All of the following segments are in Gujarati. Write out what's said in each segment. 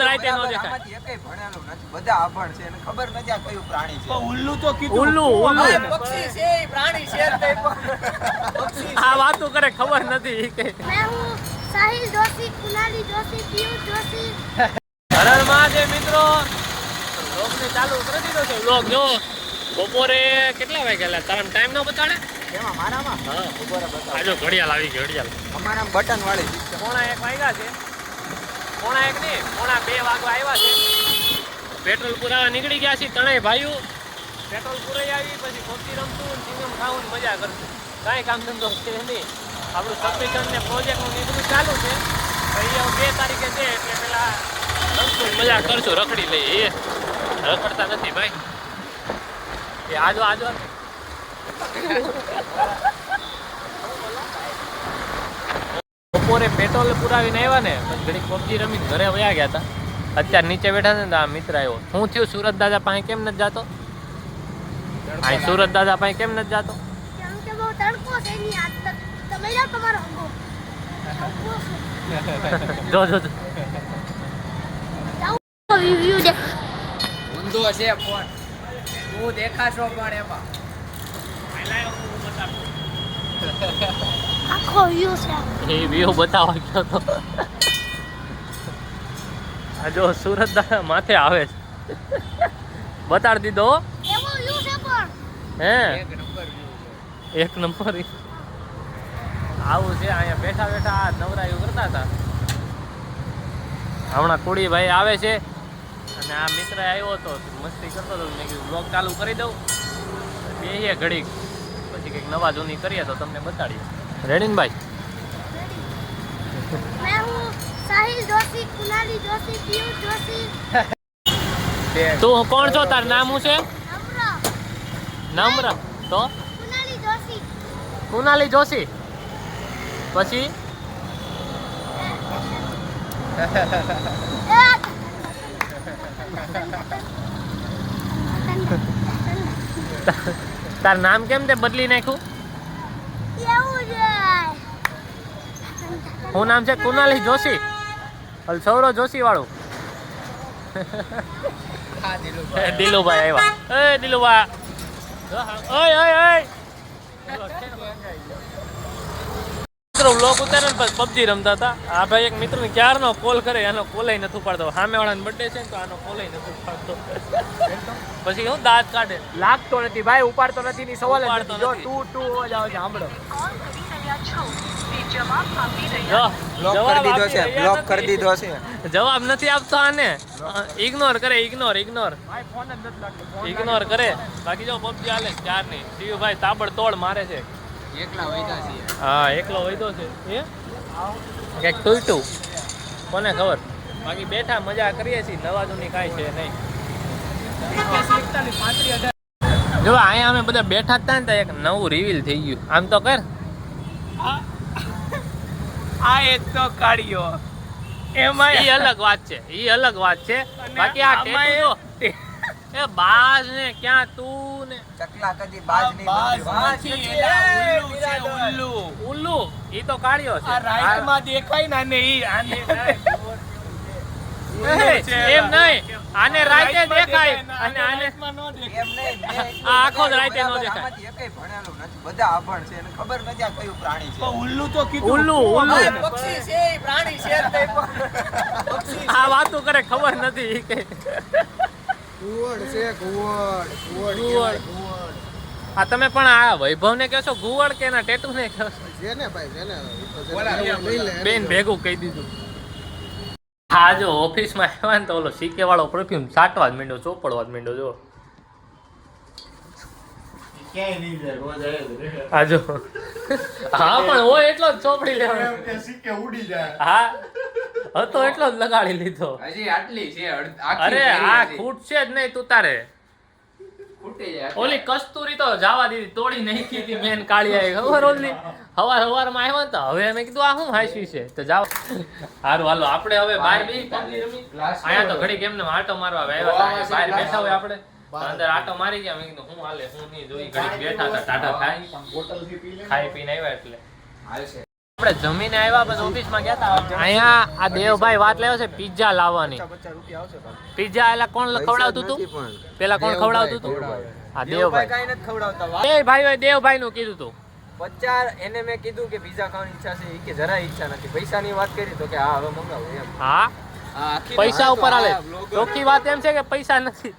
રાતે નો દેખાય. આમાંથી એકેય ભણેલું નથી. બધા અભણ છે અને ખબર નથી આ કયું પ્રાણી છે. ઉલ્લુ તો કીધું. ઉલ્લુ પક્ષી છે, પ્રાણી છે જ નહીં પણ. આ વાતો કરે ખબર નથી કે मैं हूँ साहिल जोशी, कुणाली जोशी, पीयूष जोशी। હરણ મહાદેવ મિત્રો, વ્લોગ ને ચાલુ કરી દીધો છે. વ્લોગ જો બપોરે કેટલા વાગ્યા તારા ટાઈમ નો બતાડે એમાં મારામાં હા બપોરે બતાવો. આજો ઘડિયાળ આવી ગઈ. ઘડિયાળ અમારા બટન વાળી છે. 1:30 વાગ્યા છે. 1:30 નહીં 1:30 વાગવા આવ્યા છે. પેટ્રોલ પુરાવા નીકળી ગયા છે ત્રણેય ભાઈઓ. પેટ્રોલ પુરાઈ આવી પછી પબજી રમતું ચિંગમ ખાવું મજા કરશું. કાંઈ કામ ધંધો છે નહીં. આપણું સબમિશન ને પ્રોજેક્ટનું નીકળું ચાલુ છે. અહીંયા 2 તારીખે છે એટલે પેલા રમશું મજા કરશું. રખડી લઈએ. એ રખડતા નથી ભાઈ. એ આજો આજો બપોરે પેટ્રોલ પુરાવીને આવ્યા ને પછી ઘડીક પબજી રમીને ઘરે વયા ગયા હતા. અત્યારે નીચે બેઠા છે ને આ મિત્ર આવ્યો. શું થયું સુરત દાદા પાસે કેમ નથી જાતો? અહીં સુરત દાદા પાસે કેમ નથી જાતો? કેમ કે બહુ તડકો છે એની આજ તક તમે જાઓ તમારો અંગો. જો જો જો. જાઓ વ્યૂ દેખ. ઊંધો છે ફોન. તું દેખાશો પણ એમાં. આખો વ્યૂ છે. એ વ્યૂ બતાવવા ગયો તો આ જો સુરત દાદા માથે આવે છે. બતાડી દીધો એવો વ્યૂ છે પણ. હે એક નંબર view છે. એક નંબર આવું છે. અહીંયા બેઠા બેઠા આ નવરાયું કરતા હતા. હમણાં કુડીભાઈ આવે છે અને આ મિત્ર આવ્યો હતો મસ્તી કરતો હતો. મેં કીધું બ્લોગ ચાલુ કરી દઉં બેહીએ ઘડીક પછી કંઈક નવા જૂની કરીએ તો તમને બતાડીએ. રેડી ને ભાઈ? मैं हूँ साहिल जोशी, कुणाली जोशी, पीयूष जोशी। તું કોણ છો? તાર નામ શું છે? नम्र। નમ્ર તો कुणाली जोशी। કુનાલી જોશી. પછી તાર નામ કેમ તે બદલી નાખ્યું? એવું છે. શું નામ છે? કુનાલી જોશી. સૌરવ જોશી વાળું. હા દિલુભાઈ. દિલુભાઈ આવ્યા. એ દિલુભાઈ ઓય ઓય ઓય મિત્રો વ્લોગ ઉતારે ને પછી પબજી રમતા હતા. આ ભાઈ એક મિત્રને ક્યારનો કોલ કરે એનો કોલેય નથી ઉપાડતો. સામેવાળાનો બર્થડે છે ને તો આનો કોલેય નથી ઉપાડતો. પછી હું દાંત કાઢે. લાગતો નથી ભાઈ, ઉપાડતો નથી ની સવાલ જ ઉપાડતો નથી. જો નથી. તું અવાજ આવે છે સાંભળો. જો, બ્લોક જવાબ કરી દીધો આપી છે, રહ્યા બ્લોક નથી. કરી દીધો છે. જવાબ નથી આપતો આને. ઇગ્નોર કરે. ઇગ્નોર ભાઈ ફોન જ નથી લાગતો. ઇગ્નોર કરે. બાકી જો પબજી હાલે ચાર નહીં. શિવભાઈ તાબડતોડ મારે છે. એકલા વૈદા છીએ. હા એકલો વૈદો છે. એ કંઈક તૂટ્યું કોને ખબર. બાકી બેઠા મજા કરીએ છીએ. નવા જૂની કાંઈ છે નહીં. જો અહીંયા અમે બધા બેઠા હતા ને તો એક નવું રિવીલ થઈ ગયું. આમ તો કર. આ એક તો કાઢ્યો એમાં ઈ અલગ વાત છે. ઈ અલગ વાત છે. બાકી આ આમાં ટેટુ જો એ બાજ ને ક્યાં તું ને ચકલા કદી બાજ નહીં બાજ બનતી. વાહ, નથી, નથી. એલા એ, ઉલ્લુ છે, બિરાદર. ઉલ્લુ. ઉલ્લુ ઈ તો કાઢ્યો છે. આ રાઈટ માં દેખાય ને આને ઈ આને એમ નહીં. આને રાતે દેખાય અને આને રાઈટ માં નો દેખાય. એમ નહીં, મેં આ આખો જ રાતે નો બરાબર, દેખાય. આમાંથી એકેય ભણેલું નથી. બધા અભણ છે અને ખબર નથી આ કયું પ્રાણી છે. પણ ઉલ્લુ તો કીધું. ઉલ્લુ ભાઈ, ઉલ્લુ પક્ષી છે, પ્રાણી છે જ નહીં પણ. પક્ષી આ વાતો કરે ખબર નથી કે કુવડ છે, કુવડ. કુવડ. આ તમે પણ આ વૈભવને કહેશો ગુવડ કે એના ટેટુ ને કહેશો? જેને ભાઈ જેને બેન ભેગું કહી દીધું. હા જો ઓફિસમાં આવ્યા ને તો ઓલો સીકે વાળો પરફ્યુમ છાંટવા જ માંડ્યો, ચોપડવા જ માંડ્યો. જો હા જો હા પણ હોય એટલો જ ચોપડી લેવાનો. હા હતો એટલો જ લગાડી લીધો. હજી આટલી છે અરે આ ખૂટ છે જ નહીં તું તારે. ખૂટી જાય. ઓલી કસ્તુરી તો જવા દીધી, તોડી નાખી હતી મેન કાળિયાએ. ખબર ઓલી હવારમાં આવ્યા તો હવે મેં કીધું આ શું હાંસી છે તો જાવ. સારું હાલો આપણે હવે બહાર બેસી પબજી રમી. અહીંયા તો ઘડીક એમને આટો મારવા આવ્યા હતા. બહાર બેઠા હોય આપણે અંદર આટો મારી ગયા. મેં કીધું હું હાલે હું નહીં જોઈ. ઘડીક બેઠા હતા ટાટા ખાઈ પીને આવ્યા એટલે હાલશે. આપણે જમીને આવ્યા પછી ઓફિસમાં ગયા હતા અહીંયા આ દેવભાઈ વાત લેવો છે પિઝા લાવવાની પિઝા એલા કોણ ખવડાવતું હતું પેલા કોણ ખવડાવતું હતું આ દેવભાઈ કાંઈ નથી ખવડાવતા એ ભાઈ દેવભાઈ નું કીધું તું પચાર એને મેં કીધું કે પીઝા ખાવાની ઈચ્છા છે ઈ કે જરા ઈચ્છા નથી પૈસાની વાત કરી તો કે હા હવે મંગાવો એમ હા આખી પૈસા વાત ઉપર તો હાલે આ vlogger ચોખ્ખી વાત એમ છે કે પૈસા નથી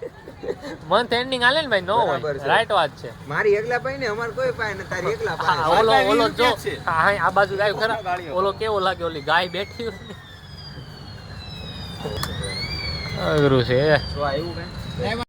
મંથ એન્ડિંગ હાલે ને ભાઈ નો બરાબર હોય છે. રાઈટ વાત છે મારી એકલા પાઈ ને અમાર કોઈ પાઈ ને તારી એકલા હા, પાઈ ઓલો સરકાર ઓલો જો વિરુદ્ધ છે. હા હા, આ બાજુ ગાય ખરા ઓલો કેવો લાગે ઓલી ગાય બેઠી હોય ને. અઘરું છે જો આવ્યું કાંઈ